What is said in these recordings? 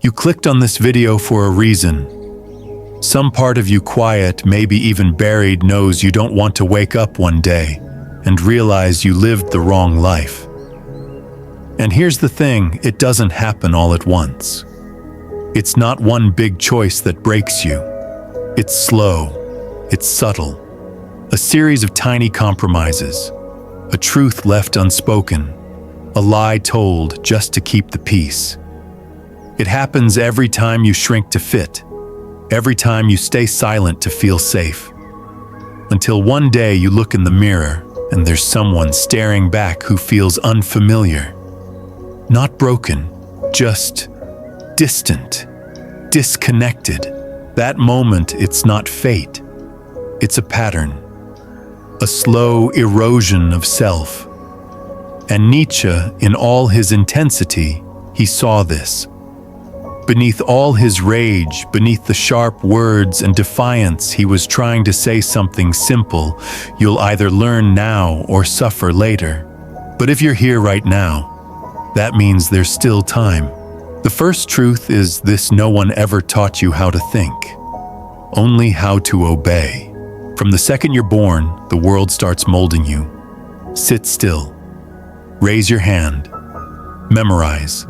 You clicked on this video for a reason. Some part of you, quiet, maybe even buried, knows you don't want to wake up one day and realize you lived the wrong life. And here's the thing, it doesn't happen all at once. It's not one big choice that breaks you. It's slow, it's subtle. A series of tiny compromises, a truth left unspoken, a lie told just to keep the peace. It happens every time you shrink to fit, every time you stay silent to feel safe. Until one day you look in the mirror and there's someone staring back who feels unfamiliar. Not broken, just distant, disconnected. That moment, it's not fate. It's a pattern, a slow erosion of self. And Nietzsche, in all his intensity, he saw this. Beneath all his rage, beneath the sharp words and defiance, he was trying to say something simple. You'll either learn now or suffer later. But if you're here right now, that means there's still time. The first truth is this: no one ever taught you how to think, only how to obey. From the second you're born, the world starts molding you. Sit still. Raise your hand. Memorize.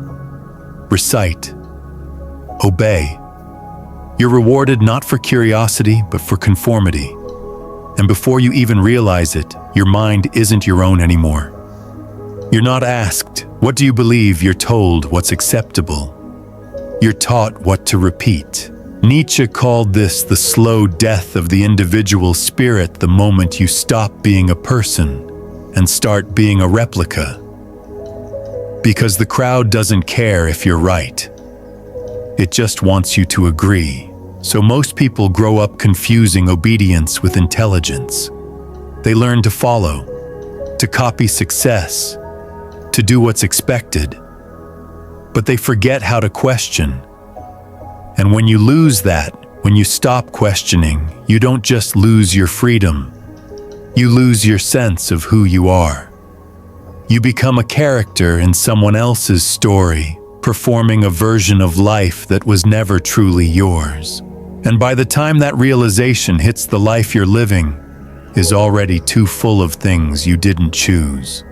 Recite. Obey. You're rewarded not for curiosity, but for conformity. And before you even realize it, your mind isn't your own anymore. You're not asked, what do you believe? You're told what's acceptable. You're taught what to repeat. Nietzsche called this the slow death of the individual spirit, the moment you stop being a person and start being a replica. Because the crowd doesn't care if you're right. It just wants you to agree. So most people grow up confusing obedience with intelligence. They learn to follow, to copy success, to do what's expected. But they forget how to question. And when you lose that, when you stop questioning, you don't just lose your freedom. You lose your sense of who you are. You become a character in someone else's story, performing a version of life that was never truly yours. And by the time that realization hits, the life you're living is already too full of things you didn't choose.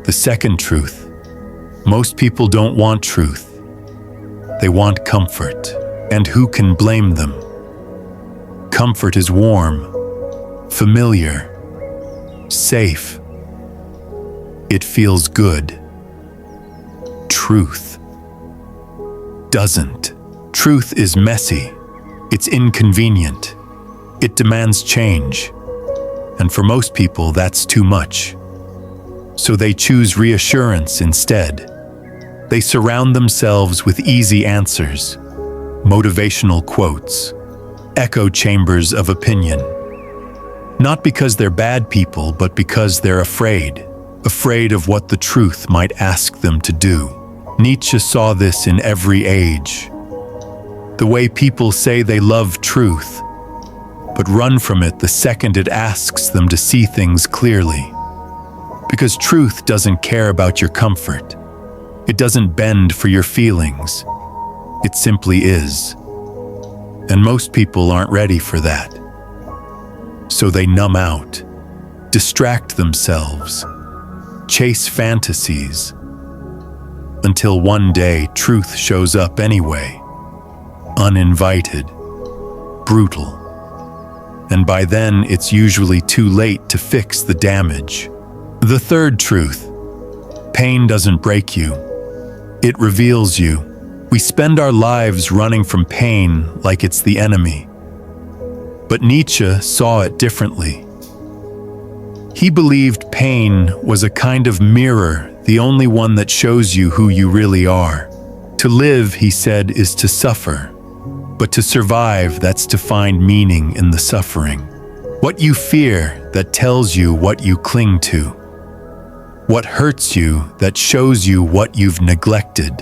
The second truth: most people don't want truth. They want comfort. And who can blame them? Comfort is warm, familiar, safe. It feels good. Truth doesn't. Truth is messy. It's inconvenient. It demands change. And for most people, that's too much. So they choose reassurance instead. They surround themselves with easy answers, motivational quotes, echo chambers of opinion. Not because they're bad people, but because they're afraid of what the truth might ask them to do. Nietzsche saw this in every age. The way people say they love truth, but run from it the second it asks them to see things clearly. Because truth doesn't care about your comfort. It doesn't bend for your feelings. It simply is. And most people aren't ready for that. So they numb out, distract themselves, chase fantasies, until one day truth shows up anyway, uninvited, brutal. And by then, it's usually too late to fix the damage. The third truth: pain doesn't break you. It reveals you. We spend our lives running from pain like it's the enemy. But Nietzsche saw it differently. He believed pain was a kind of mirror, the only one that shows you who you really are. To live, he said, is to suffer. But to survive, that's to find meaning in the suffering. What you fear, that tells you what you cling to. What hurts you, that shows you what you've neglected.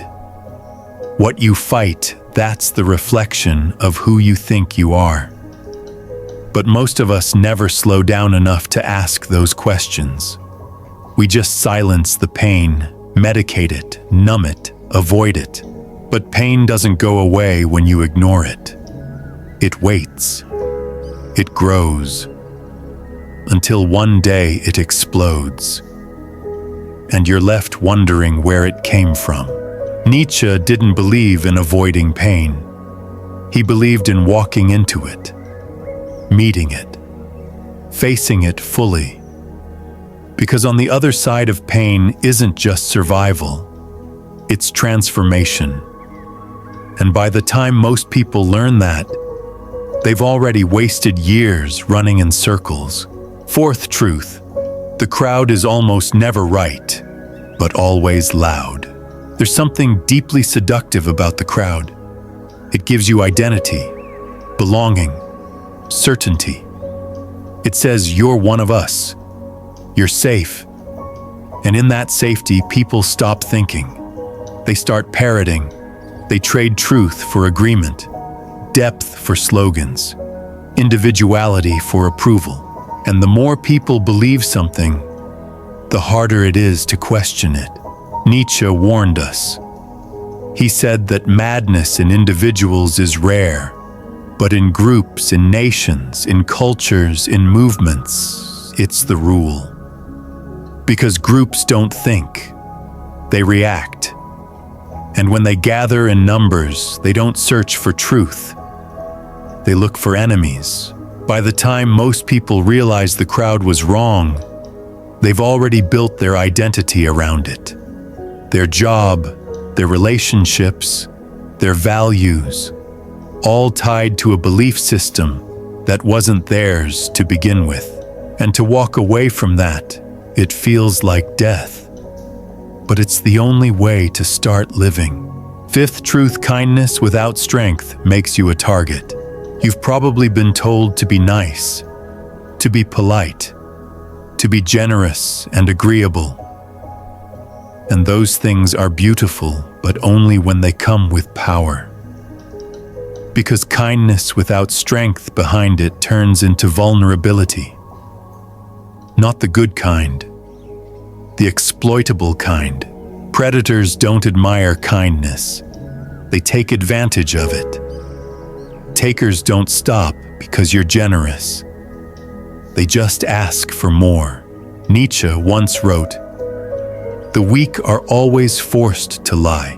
What you fight, that's the reflection of who you think you are. But most of us never slow down enough to ask those questions. We just silence the pain, medicate it, numb it, avoid it. But pain doesn't go away when you ignore it. It waits. It grows. Until one day it explodes. And you're left wondering where it came from. Nietzsche didn't believe in avoiding pain. He believed in walking into it, meeting it, facing it fully. Because on the other side of pain isn't just survival, it's transformation. And by the time most people learn that, they've already wasted years running in circles. Fourth truth: the crowd is almost never right, but always loud. There's something deeply seductive about the crowd. It gives you identity, belonging, certainty. It says you're one of us. You're safe. And in that safety, people stop thinking. They start parroting. They trade truth for agreement, depth for slogans, individuality for approval. And the more people believe something, the harder it is to question it. Nietzsche warned us. He said that madness in individuals is rare, but in groups, in nations, in cultures, in movements, it's the rule. Because groups don't think, they react. And when they gather in numbers, they don't search for truth. They look for enemies. By the time most people realize the crowd was wrong, they've already built their identity around it. Their job, their relationships, their values, all tied to a belief system that wasn't theirs to begin with. And to walk away from that, it feels like death. But it's the only way to start living. Fifth truth: kindness without strength makes you a target. You've probably been told to be nice, to be polite, to be generous and agreeable. And those things are beautiful, but only when they come with power. Because kindness without strength behind it turns into vulnerability. Not the good kind, the exploitable kind. Predators don't admire kindness. They take advantage of it. Takers don't stop because you're generous. They just ask for more. Nietzsche once wrote, "The weak are always forced to lie.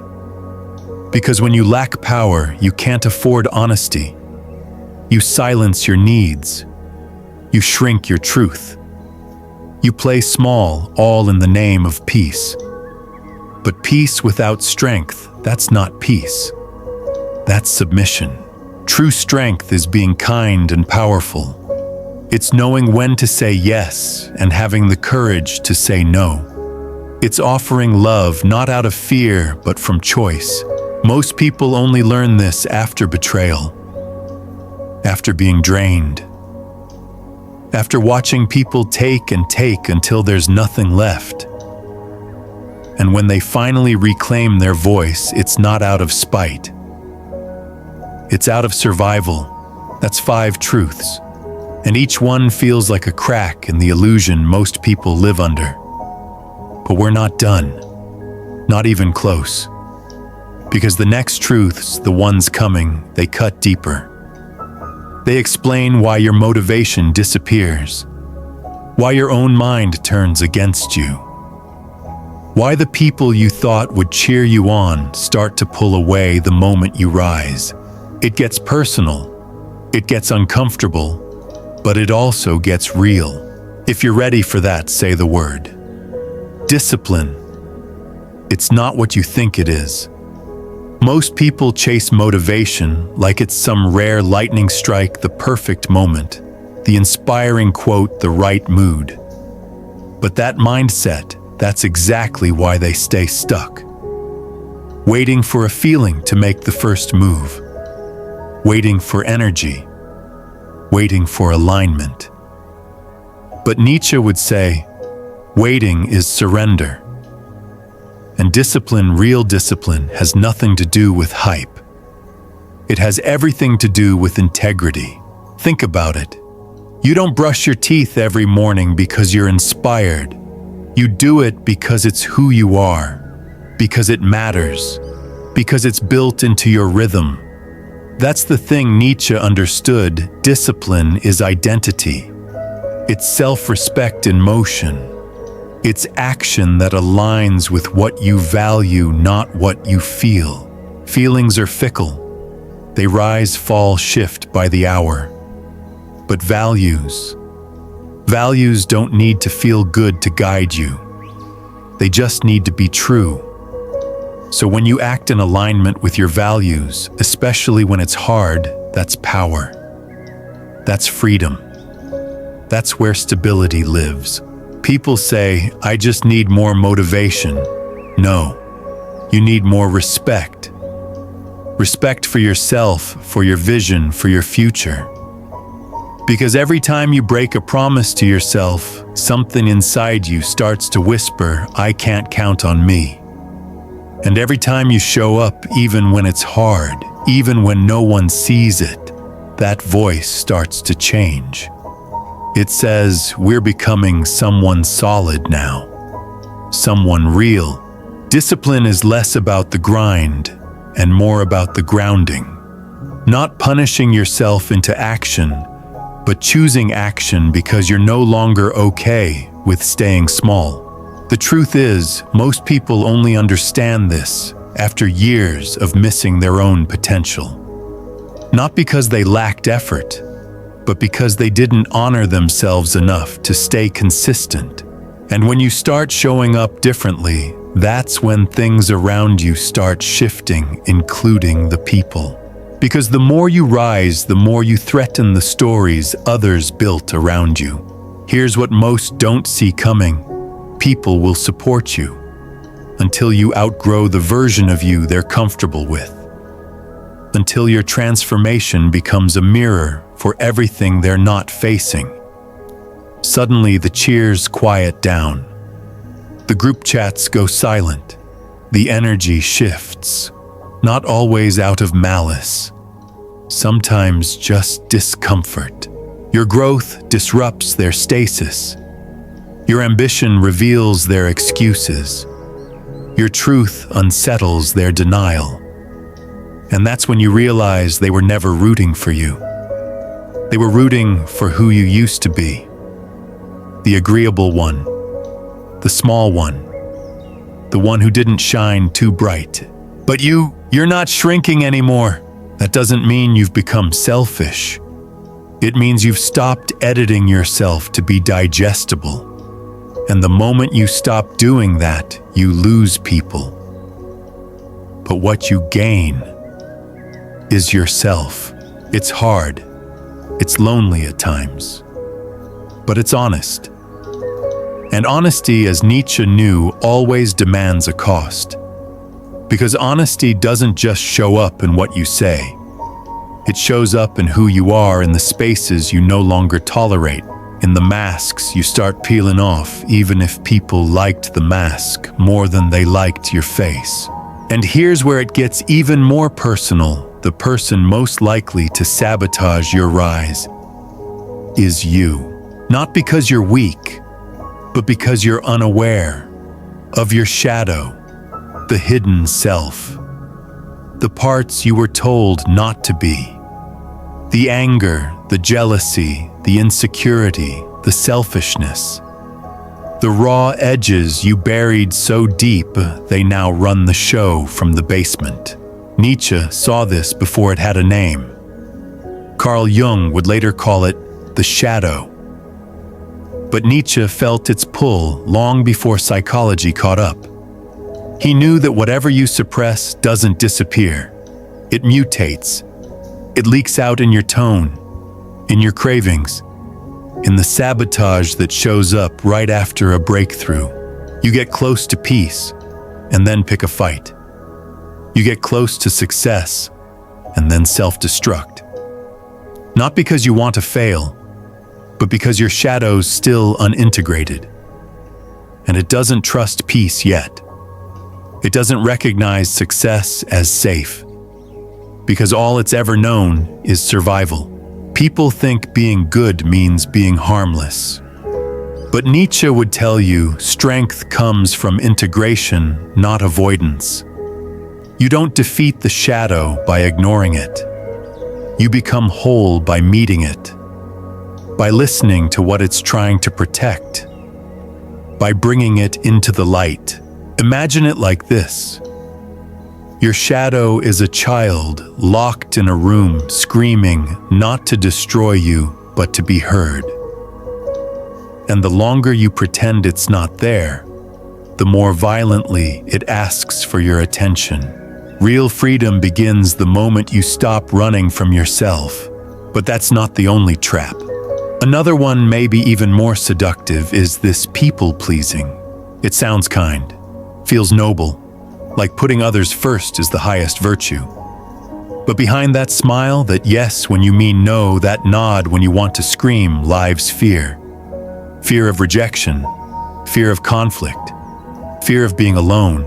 Because when you lack power, you can't afford honesty. You silence your needs. You shrink your truth. You play small, all in the name of peace. But peace without strength, that's not peace. That's submission. True strength is being kind and powerful. It's knowing when to say yes and having the courage to say no. It's offering love not out of fear, but from choice. Most people only learn this after betrayal, after being drained, after watching people take and take until there's nothing left. And when they finally reclaim their voice, it's not out of spite. It's out of survival. That's 5 truths. And each one feels like a crack in the illusion most people live under. But we're not done. Not even close. Because the next truths, the ones coming, they cut deeper. They explain why your motivation disappears, why your own mind turns against you, why the people you thought would cheer you on start to pull away the moment you rise. It gets personal, it gets uncomfortable, but it also gets real. If you're ready for that, say the word. Discipline. It's not what you think it is. Most people chase motivation like it's some rare lightning strike, the perfect moment, the inspiring quote, the right mood. But that mindset, that's exactly why they stay stuck. Waiting for a feeling to make the first move. Waiting for energy. Waiting for alignment. But Nietzsche would say, waiting is surrender. And discipline, real discipline, has nothing to do with hype. It has everything to do with integrity. Think about it. You don't brush your teeth every morning because you're inspired. You do it because it's who you are, because it matters, because it's built into your rhythm. That's the thing Nietzsche understood. Discipline is identity. It's self-respect in motion. It's action that aligns with what you value, not what you feel. Feelings are fickle. They rise, fall, shift by the hour. But values don't need to feel good to guide you. They just need to be true. So when you act in alignment with your values, especially when it's hard, that's power. That's freedom. That's where stability lives. People say, I just need more motivation. No, you need more respect. Respect for yourself, for your vision, for your future. Because every time you break a promise to yourself, something inside you starts to whisper, I can't count on me. And every time you show up, even when it's hard, even when no one sees it, that voice starts to change. It says, we're becoming someone solid now, someone real. Discipline is less about the grind and more about the grounding. Not punishing yourself into action, but choosing action because you're no longer okay with staying small. The truth is, most people only understand this after years of missing their own potential. Not because they lacked effort, but because they didn't honor themselves enough to stay consistent. And when you start showing up differently, that's when things around you start shifting, including the people. Because the more you rise, the more you threaten the stories others built around you. Here's what most don't see coming. People will support you until you outgrow the version of you they're comfortable with. Until your transformation becomes a mirror for everything they're not facing. Suddenly the cheers quiet down. The group chats go silent. The energy shifts. Not always out of malice. Sometimes just discomfort. Your growth disrupts their stasis. Your ambition reveals their excuses. Your truth unsettles their denial. And that's when you realize they were never rooting for you. They were rooting for who you used to be. The agreeable one. The small one. The one who didn't shine too bright. But you're not shrinking anymore. That doesn't mean you've become selfish. It means you've stopped editing yourself to be digestible. And the moment you stop doing that, you lose people. But what you gain is yourself. It's hard. It's lonely at times. But it's honest. And honesty, as Nietzsche knew, always demands a cost. Because honesty doesn't just show up in what you say. It shows up in who you are, in the spaces you no longer tolerate, in the masks you start peeling off, even if people liked the mask more than they liked your face. And here's where it gets even more personal. The person most likely to sabotage your rise is you. Not because you're weak, but because you're unaware of your shadow, the hidden self, the parts you were told not to be, the anger, the jealousy, the insecurity, the selfishness, the raw edges you buried so deep they now run the show from the basement. Nietzsche saw this before it had a name. Carl Jung would later call it the shadow. But Nietzsche felt its pull long before psychology caught up. He knew that whatever you suppress doesn't disappear. It mutates. It leaks out in your tone, in your cravings, in the sabotage that shows up right after a breakthrough. You get close to peace, and then pick a fight. You get close to success, and then self-destruct. Not because you want to fail, but because your shadow's still unintegrated. And it doesn't trust peace yet. It doesn't recognize success as safe, because all it's ever known is survival. People think being good means being harmless. But Nietzsche would tell you strength comes from integration, not avoidance. You don't defeat the shadow by ignoring it. You become whole by meeting it, by listening to what it's trying to protect, by bringing it into the light. Imagine it like this. Your shadow is a child locked in a room, screaming not to destroy you, but to be heard. And the longer you pretend it's not there, the more violently it asks for your attention. Real freedom begins the moment you stop running from yourself. But that's not the only trap. Another one, maybe even more seductive, is this people-pleasing. It sounds kind, feels noble, like putting others first is the highest virtue. But behind that smile, that yes when you mean no, that nod when you want to scream, lies fear. Fear of rejection, fear of conflict, fear of being alone.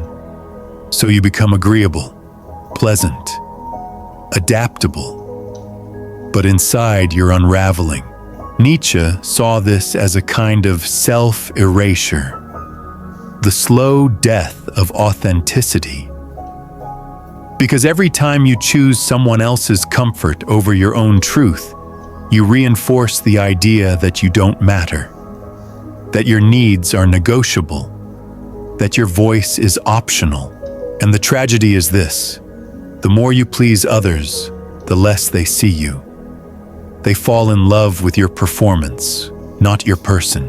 So you become agreeable, pleasant, adaptable. But inside you're unraveling. Nietzsche saw this as a kind of self-erasure, the slow death of authenticity. Because every time you choose someone else's comfort over your own truth, you reinforce the idea that you don't matter, that your needs are negotiable, that your voice is optional. And the tragedy is this: the more you please others, the less they see you. They fall in love with your performance, not your person.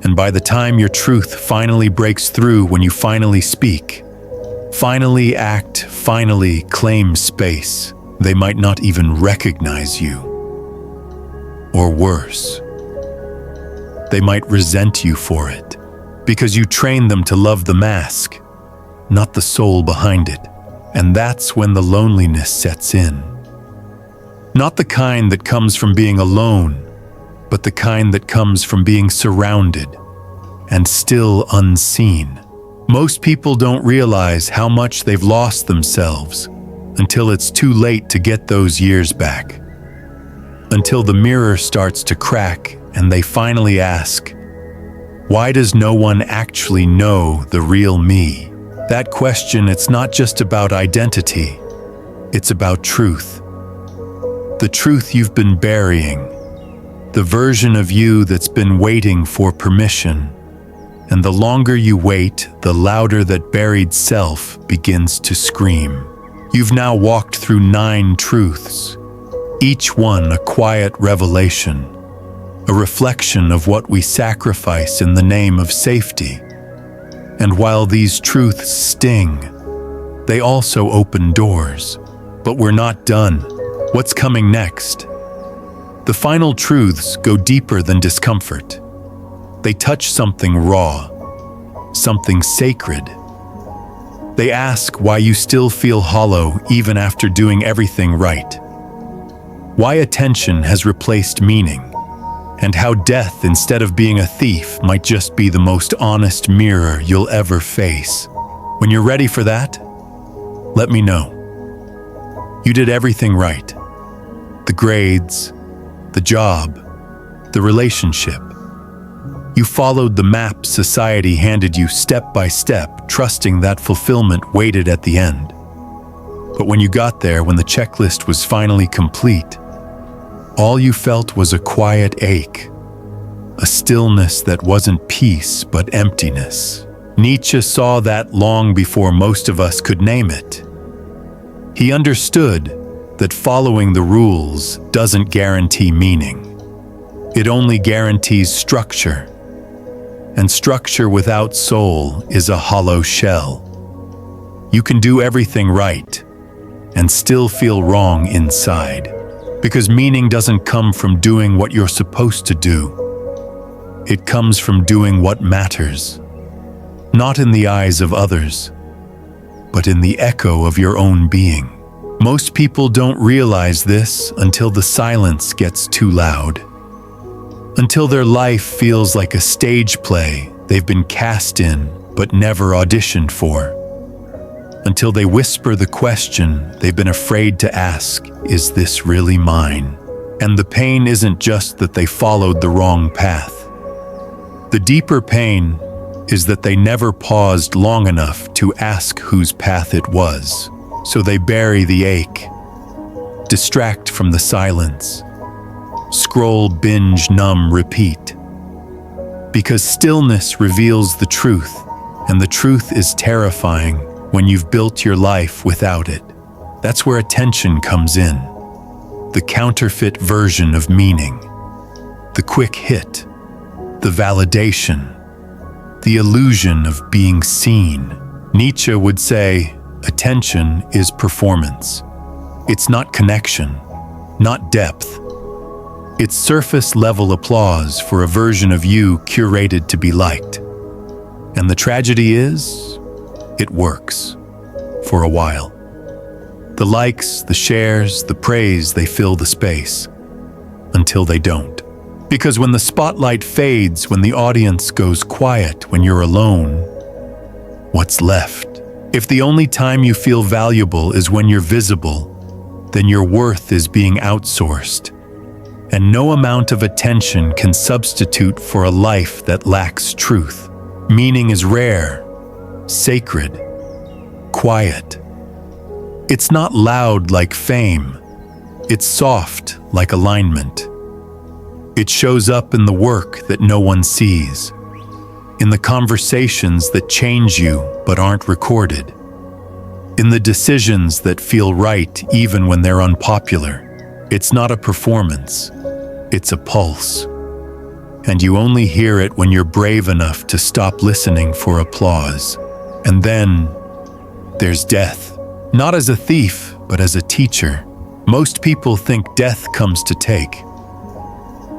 And by the time your truth finally breaks through, when you finally speak, finally act, finally claim space, they might not even recognize you. Or worse, they might resent you for it, because you train them to love the mask, not the soul behind it. And that's when the loneliness sets in. Not the kind that comes from being alone, but the kind that comes from being surrounded and still unseen. Most people don't realize how much they've lost themselves until it's too late to get those years back. Until the mirror starts to crack and they finally ask, why does no one actually know the real me? That question, it's not just about identity, it's about truth. The truth you've been burying, the version of you that's been waiting for permission. And the longer you wait, the louder that buried self begins to scream. You've now walked through 9 truths, each one a quiet revelation, a reflection of what we sacrifice in the name of safety. And while these truths sting, they also open doors. But we're not done. What's coming next? The final truths go deeper than discomfort. They touch something raw, something sacred. They ask why you still feel hollow even after doing everything right. Why attention has replaced meaning, and how death, instead of being a thief, might just be the most honest mirror you'll ever face. When you're ready for that, let me know. You did everything right. The grades, the job, the relationship. You followed the map society handed you step by step, trusting that fulfillment waited at the end. But when you got there, when the checklist was finally complete, all you felt was a quiet ache, a stillness that wasn't peace but emptiness. Nietzsche saw that long before most of us could name it. He understood that following the rules doesn't guarantee meaning. It only guarantees structure. And structure without soul is a hollow shell. You can do everything right and still feel wrong inside. Because meaning doesn't come from doing what you're supposed to do. It comes from doing what matters. Not in the eyes of others, but in the echo of your own being. Most people don't realize this until the silence gets too loud. Until their life feels like a stage play they've been cast in but never auditioned for. Until they whisper the question they've been afraid to ask, is this really mine? And the pain isn't just that they followed the wrong path. The deeper pain is that they never paused long enough to ask whose path it was. So they bury the ache, distract from the silence, scroll, binge, numb, repeat. Because stillness reveals the truth, and the truth is terrifying when you've built your life without it. That's where attention comes in. The counterfeit version of meaning. The quick hit. The validation. The illusion of being seen. Nietzsche would say, attention is performance. It's not connection, not depth. It's surface-level applause for a version of you curated to be liked. And the tragedy is, it works. For a while. The likes, the shares, the praise, they fill the space. Until they don't. Because when the spotlight fades, when the audience goes quiet, when you're alone, what's left? If the only time you feel valuable is when you're visible, then your worth is being outsourced. And no amount of attention can substitute for a life that lacks truth. Meaning is rare, sacred, quiet. It's not loud like fame. It's soft like alignment. It shows up in the work that no one sees, in the conversations that change you but aren't recorded, in the decisions that feel right even when they're unpopular. It's not a performance, it's a pulse. And you only hear it when you're brave enough to stop listening for applause. And then there's death, not as a thief, but as a teacher. Most people think death comes to take.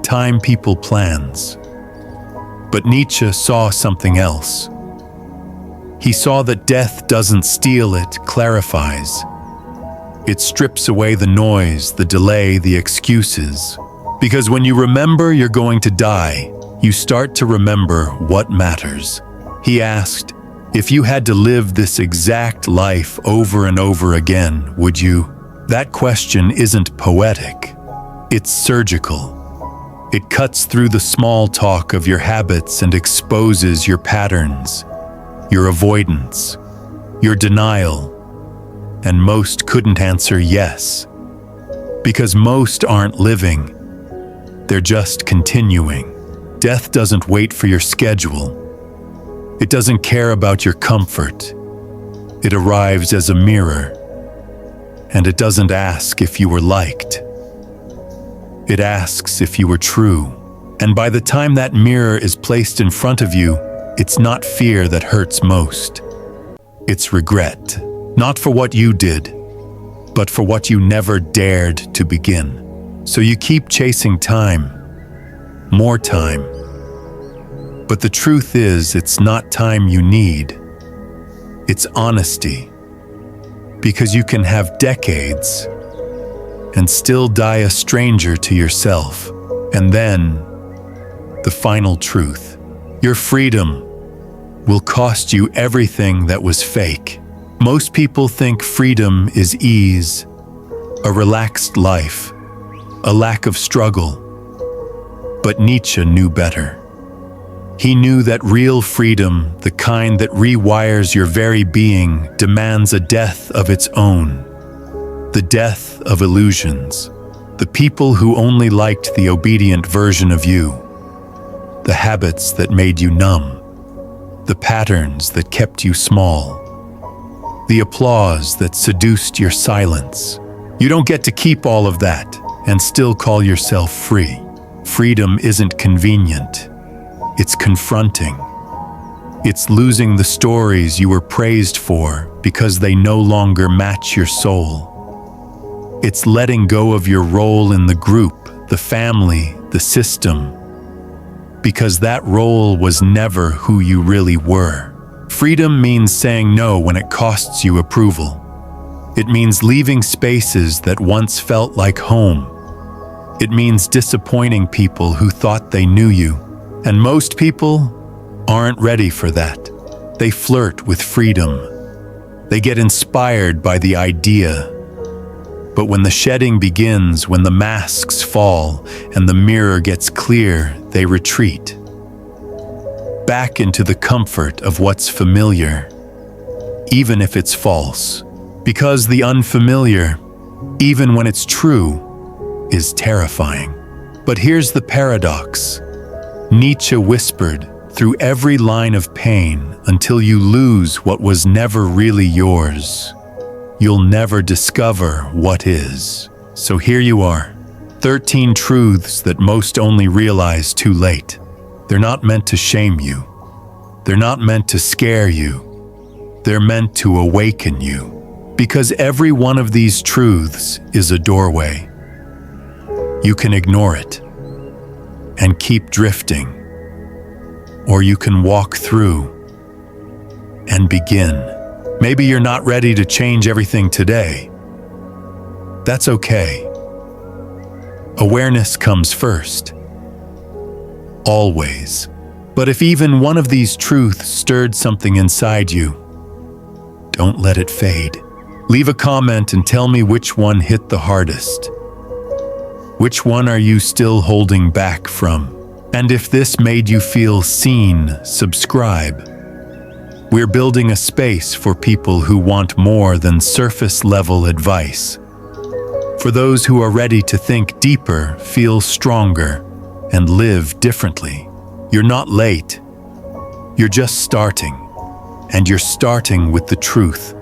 Time people plans. But Nietzsche saw something else. He saw that death doesn't steal, it clarifies. It strips away the noise, the delay, the excuses. Because when you remember you're going to die, you start to remember what matters. He asked, if you had to live this exact life over and over again, would you? That question isn't poetic. It's surgical. It cuts through the small talk of your habits and exposes your patterns, your avoidance, your denial. And most couldn't answer yes. Because most aren't living. They're just continuing. Death doesn't wait for your schedule. It doesn't care about your comfort. It arrives as a mirror. And it doesn't ask if you were liked. It asks if you were true. And by the time that mirror is placed in front of you, it's not fear that hurts most. It's regret. Not for what you did, but for what you never dared to begin. So you keep chasing time. More time. But the truth is, it's not time you need. It's honesty. Because you can have decades and still die a stranger to yourself. And then, the final truth. Your freedom will cost you everything that was fake. Most people think freedom is ease, a relaxed life, a lack of struggle. But Nietzsche knew better. He knew that real freedom, the kind that rewires your very being, demands a death of its own. The death of illusions. The people who only liked the obedient version of you. The habits that made you numb. The patterns that kept you small. The applause that seduced your silence. You don't get to keep all of that and still call yourself free. Freedom isn't convenient. It's confronting. It's losing the stories you were praised for because they no longer match your soul. It's letting go of your role in the group, the family, the system, because that role was never who you really were. Freedom means saying no when it costs you approval. It means leaving spaces that once felt like home. It means disappointing people who thought they knew you. And most people aren't ready for that. They flirt with freedom. They get inspired by the idea. But when the shedding begins, when the masks fall and the mirror gets clear, they retreat. back into the comfort of what's familiar, even if it's false. Because the unfamiliar, even when it's true, is terrifying. But here's the paradox. Nietzsche whispered, through every line of pain, until you lose what was never really yours, you'll never discover what is. So here you are, 13 truths that most only realize too late. They're not meant to shame you. They're not meant to scare you. They're meant to awaken you. Because every one of these truths is a doorway. You can ignore it and keep drifting, or you can walk through and begin. Maybe you're not ready to change everything today. That's okay. Awareness comes first. Always. But if even one of these truths stirred something inside you, don't let it fade. Leave a comment and tell me which one hit the hardest. Which one are you still holding back from? And if this made you feel seen, subscribe. We're building a space for people who want more than surface-level advice. For those who are ready to think deeper, feel stronger, and live differently. You're not late. You're just starting. And you're starting with the truth.